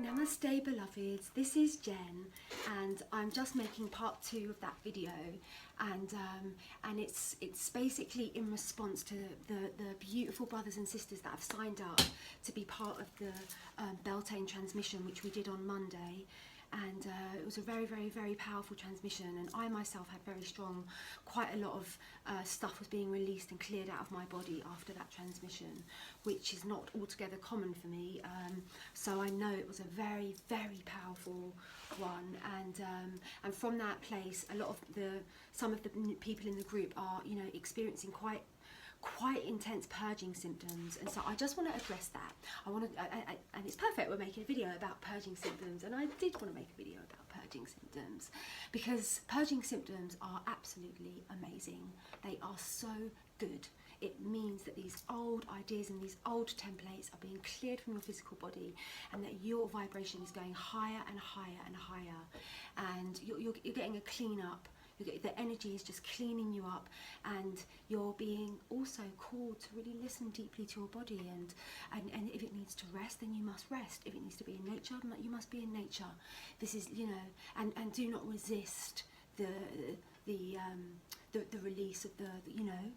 Namaste beloveds, this is Jen and I'm just making part 2 of that video, and it's basically in response to the beautiful brothers and sisters that have signed up to be part of the Beltane transmission, which we did on Monday. And it was a very, very, very powerful transmission, and I myself had very strong, quite a lot of stuff was being released and cleared out of my body after that transmission, which is not altogether common for me. So I know it was a very, very powerful one, and from that place, some of the people in the group are, you know, experiencing quite intense purging symptoms, and so I just want to address that. And it's perfect we're making a video about purging symptoms, and I did want to make a video about purging symptoms because purging symptoms are absolutely amazing. They are so good. It means that these old ideas and these old templates are being cleared from your physical body, and that your vibration is going higher and higher and higher, and you're getting a clean up. The energy is just cleaning you up, and you're being also called to really listen deeply to your body, and if it needs to rest, then you must rest. If it needs to be in nature, you must be in nature. This is, you know, and do not resist the release of you know.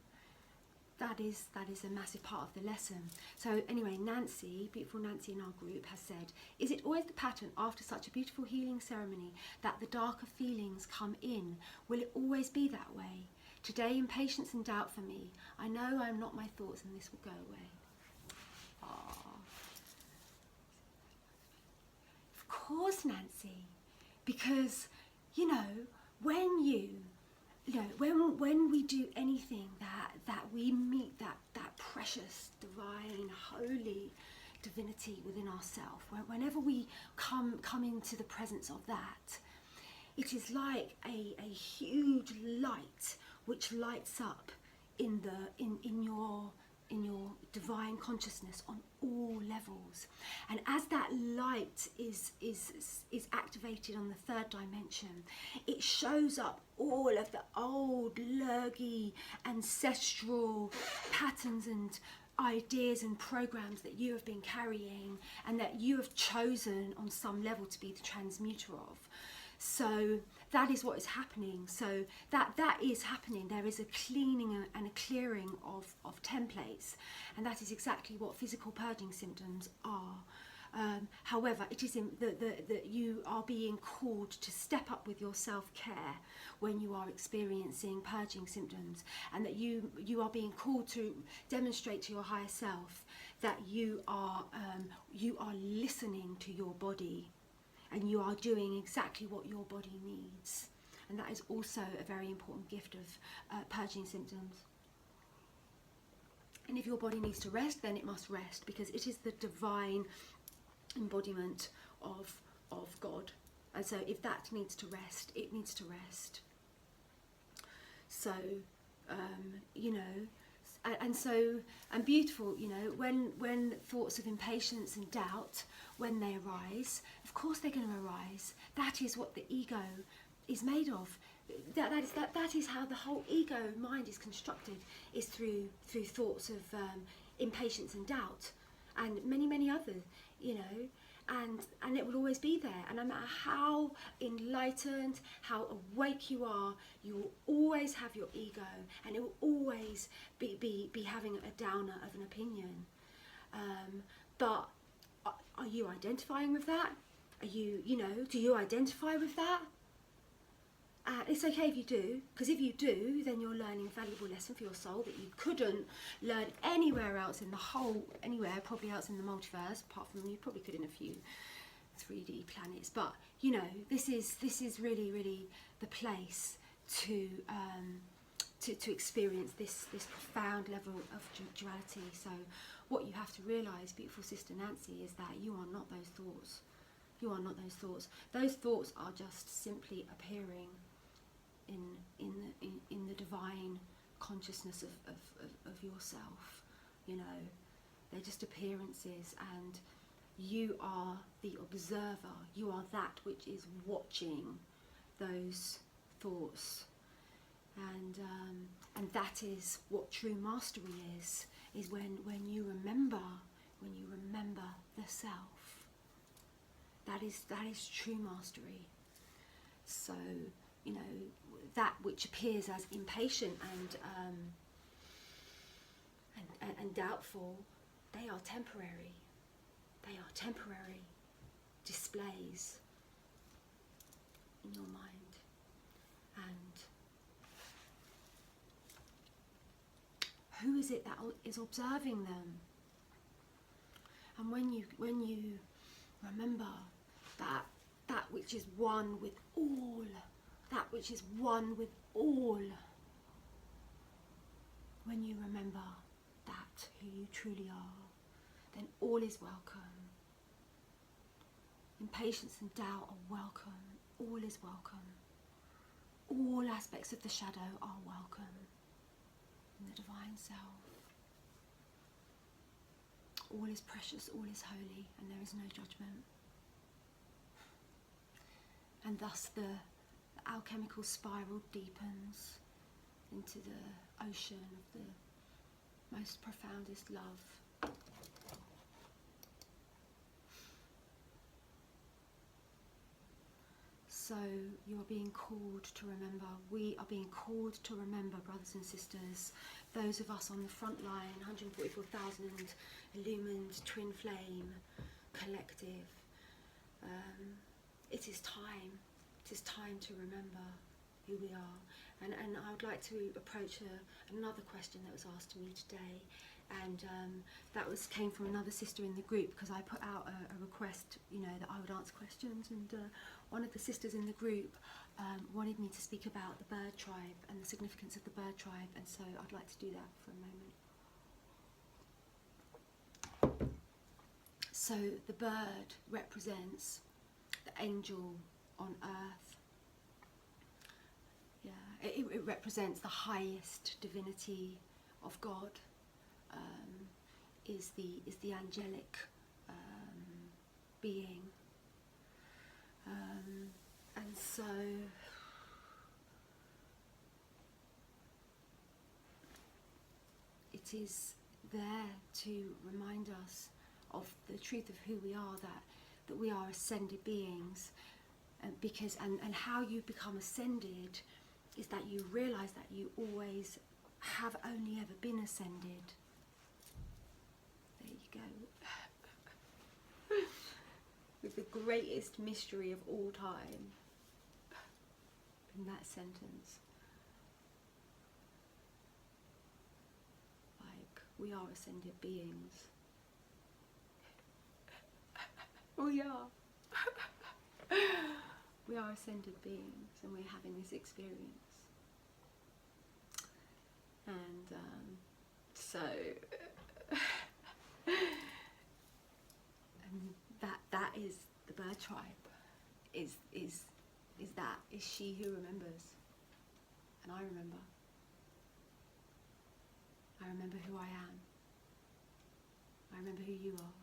That is a massive part of the lesson. So anyway, Nancy, beautiful Nancy in our group, has said, is it always the pattern after such a beautiful healing ceremony that the darker feelings come in? Will it always be that way? Today, impatience and doubt for me. I know I am not my thoughts, and this will go away. Aww. Of course, Nancy, because, you know, when we do anything that we meet that precious, divine, holy divinity within ourselves, whenever we come into the presence of that, it is like a huge light which lights up in your divine consciousness on all levels. And as that light is activated on the 3rd dimension, it shows up all of the old lurgy ancestral patterns and ideas and programs that you have been carrying, and that you have chosen on some level to be the transmuter of. So that is what is happening. So that is happening. There is a cleaning and a clearing of templates, and that is exactly what physical purging symptoms are. However, it is that you are being called to step up with your self-care when you are experiencing purging symptoms, and that you are being called to demonstrate to your higher self that you are listening to your body, and you are doing exactly what your body needs. And that is also a very important gift of purging symptoms. And if your body needs to rest, then it must rest, because it is the divine embodiment of God. And so if that needs to rest, it needs to rest. So, you know, and beautiful, you know, when thoughts of impatience and doubt, when they arise, of course they're going to arise. That is what the ego is made of. That is how the whole ego mind is constructed, is through thoughts of impatience and doubt, and many others, you know, and it will always be there. And no matter how enlightened, how awake you are, you will always have your ego, and it will always be having a downer of an opinion. But are you identifying with that? Are you know, do you identify with that? It's okay if you do, because if you do, then you're learning a valuable lesson for your soul that you couldn't learn anywhere else in the whole, probably else in the multiverse, apart from you probably could in a few 3D planets. But you know, this is really the place to experience this profound level of duality. So what you have to realise, beautiful sister Nancy, is that you are not those thoughts. You are not those thoughts. Those thoughts are just simply appearing in the divine consciousness of yourself. You know, they're just appearances, and you are the observer. You are that which is watching those thoughts, and that is what true mastery is when you remember the self. That is true mastery. So, you know, that which appears as impatient and doubtful, they are temporary. They are temporary displays in your mind. And who is it that is observing them? And when you remember that which is one with all, that which is one with all, when you remember that, who you truly are, then all is welcome. Impatience and doubt are welcome. All is welcome. All aspects of the shadow are welcome in the divine self. All is precious, all is holy, and there is no judgment. And thus the alchemical spiral deepens into the ocean of the most profoundest love. So you are being called to remember, we are being called to remember, brothers and sisters, those of us on the front line, 144,000 illumined twin flame collective. It is time to remember who we are. And I would like to approach another question that was asked to me today, and that came from another sister in the group, because I put out a request, you know, that I would answer questions, and one of the sisters in the group wanted me to speak about the bird tribe and the significance of the bird tribe, and so I'd like to do that for a moment. So the bird represents the angel on earth. Yeah, it represents the highest divinity of God. Is the angelic being, and so it is there to remind us of the truth of who we are, that we are ascended beings, because and how you become ascended is that you realize that you always have only ever been ascended. There you go. With the greatest mystery of all time in that sentence. Like, we are ascended beings. We are. We are ascended beings, and we're having this experience. And so and that is the bird tribe. Is she who remembers, and I remember. I remember who I am. I remember who you are.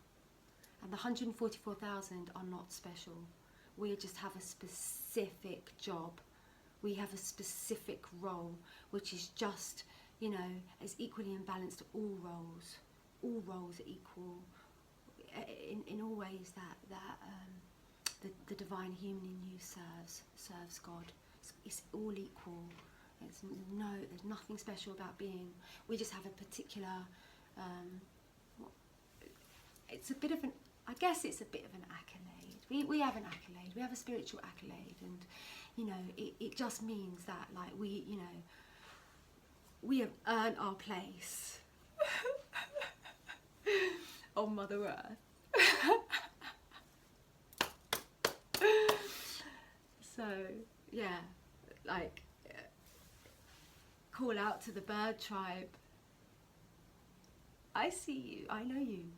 And the 144,000 are not special. We just have a specific job. We have a specific role, which is just, you know, as equally imbalanced to all roles. All roles are equal in all ways that the divine human in you serves God. It's all equal. There's nothing special about being. We just have a particular. It's a bit of an. I guess it's a bit of an accolade. We have an accolade. We have a spiritual accolade, and you know, it just means that, like, we, you know, we have earned our place on Mother Earth. So yeah, like, call out to the bird tribe. I see you. I know you.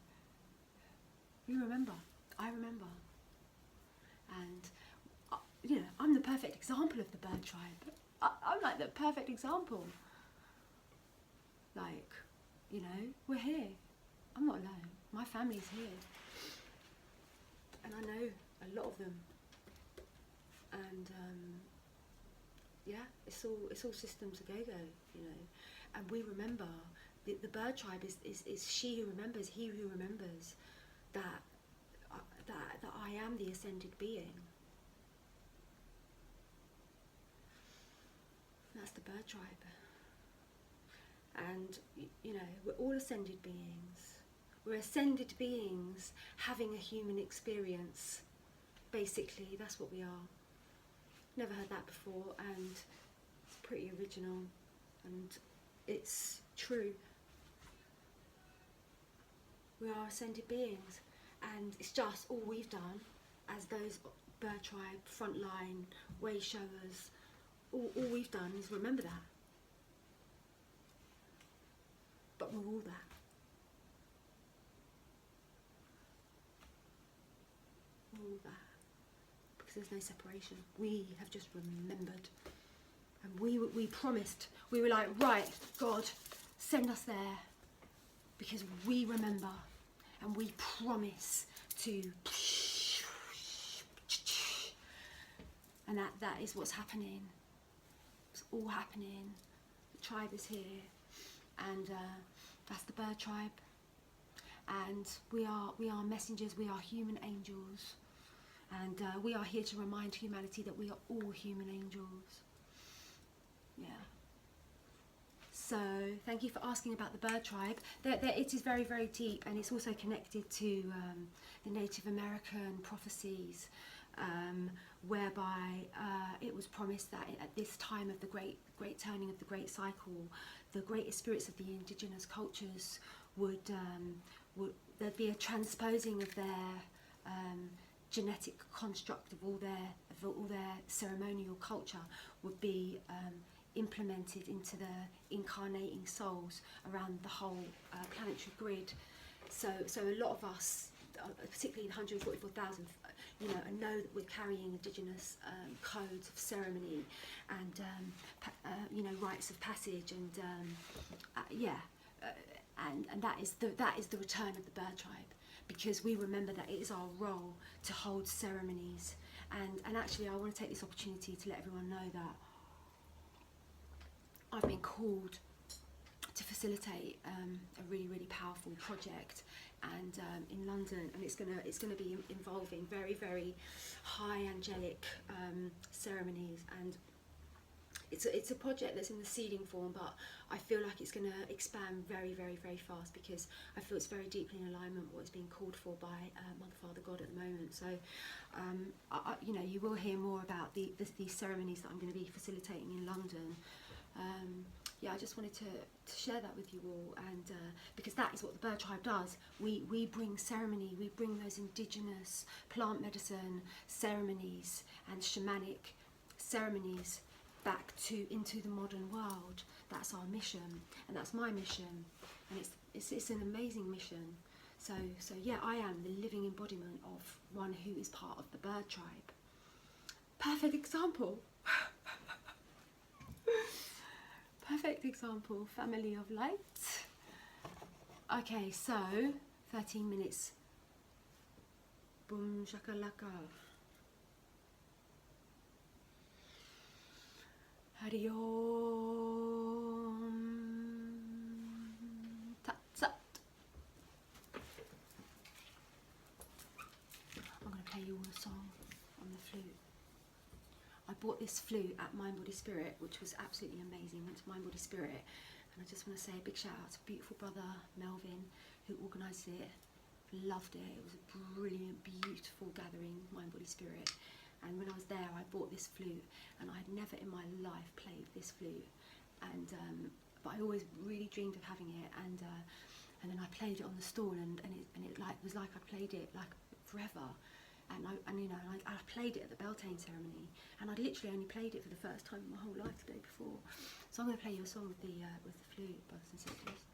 You remember. I remember. And you know, I'm the perfect example of the bird tribe. I'm like the perfect example. Like, you know, we're here. I'm not alone. My family's here. And I know a lot of them. And yeah, it's all systems a go-go, you know. And we remember, the bird tribe is she who remembers, he who remembers, that that I am the ascended being. That's the bird tribe. And, you know, we're all ascended beings. We're ascended beings having a human experience. Basically, that's what we are. Never heard that before, and it's pretty original, and it's true. We are ascended beings, and it's just all we've done as those bird tribe, frontline, way showers. All we've done is remember that. But we're all that. We're all that. Because there's no separation. We have just remembered. And we promised. We were like, right, God, send us there. Because we remember. And we promise to. And that is what's happening. It's all happening. The tribe is here. And that's the bird tribe. And we are messengers, we are human angels. And we are here to remind humanity that we are all human angels. Yeah. So thank you for asking about the bird tribe. It is very, very deep, and it's also connected to the Native American prophecies, whereby it was promised that at this time of the great turning of the great cycle, the greatest spirits of the indigenous cultures would there'd be a transposing of their genetic construct of all their ceremonial culture would be implemented into the incarnating souls around the whole planetary grid. So a lot of us, particularly the 144,000, you know that we're carrying indigenous codes of ceremony and you know, rites of passage, and and that is the return of the bird tribe, because we remember that it is our role to hold ceremonies. And actually, I want to take this opportunity to let everyone know that I've been called to facilitate a really, really powerful project, and in London, and it's gonna be involving very, very high angelic ceremonies, and it's a project that's in the seeding form, but I feel like it's going to expand very, very, very fast, because I feel it's very deeply in alignment with what's being called for by Mother, Father, God at the moment. So, you know, you will hear more about these ceremonies that I'm going to be facilitating in London. Yeah, I just wanted to share that with you all, and because that is what the bird tribe does. We bring ceremony, we bring those indigenous plant medicine ceremonies and shamanic ceremonies back into the modern world. That's our mission, and that's my mission, and it's an amazing mission. So yeah, I am the living embodiment of one who is part of the bird tribe. Perfect example. Perfect example, family of light. Okay, so 13 minutes. Boom shakalaka. Hari Om Tat Sat. I'm going to play you all a song on the flute. I bought this flute at Mind Body Spirit, which was absolutely amazing. Went to Mind Body Spirit, and I just want to say a big shout out to beautiful brother Melvin, who organised it. Loved it. It was a brilliant, beautiful gathering, Mind Body Spirit. And when I was there, I bought this flute, and I had never in my life played this flute, and but I always really dreamed of having it, and then I played it on the stall, and it was like I played it like forever, and I played it at the Beltane ceremony, and I'd literally only played it for the first time in my whole life the day before. So I'm going to play you a song with the flute, brothers and sisters.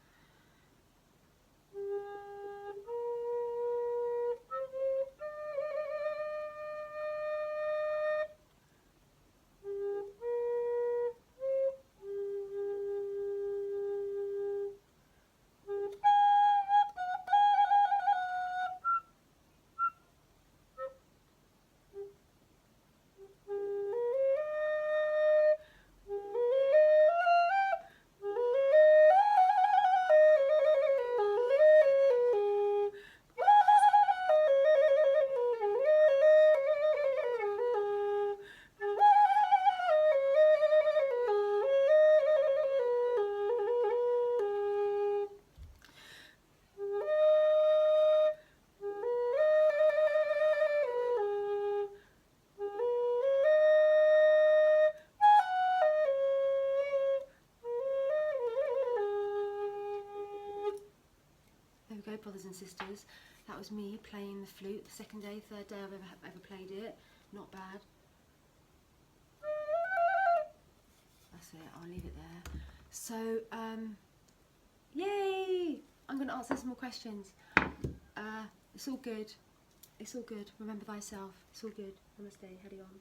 go, brothers and sisters. That was me playing the flute, the second day, third day I've ever played it. Not bad. That's it, I'll leave it there. So, yay! I'm going to answer some more questions. It's all good. It's all good. Remember thyself. It's all good. Namaste. Hari Om.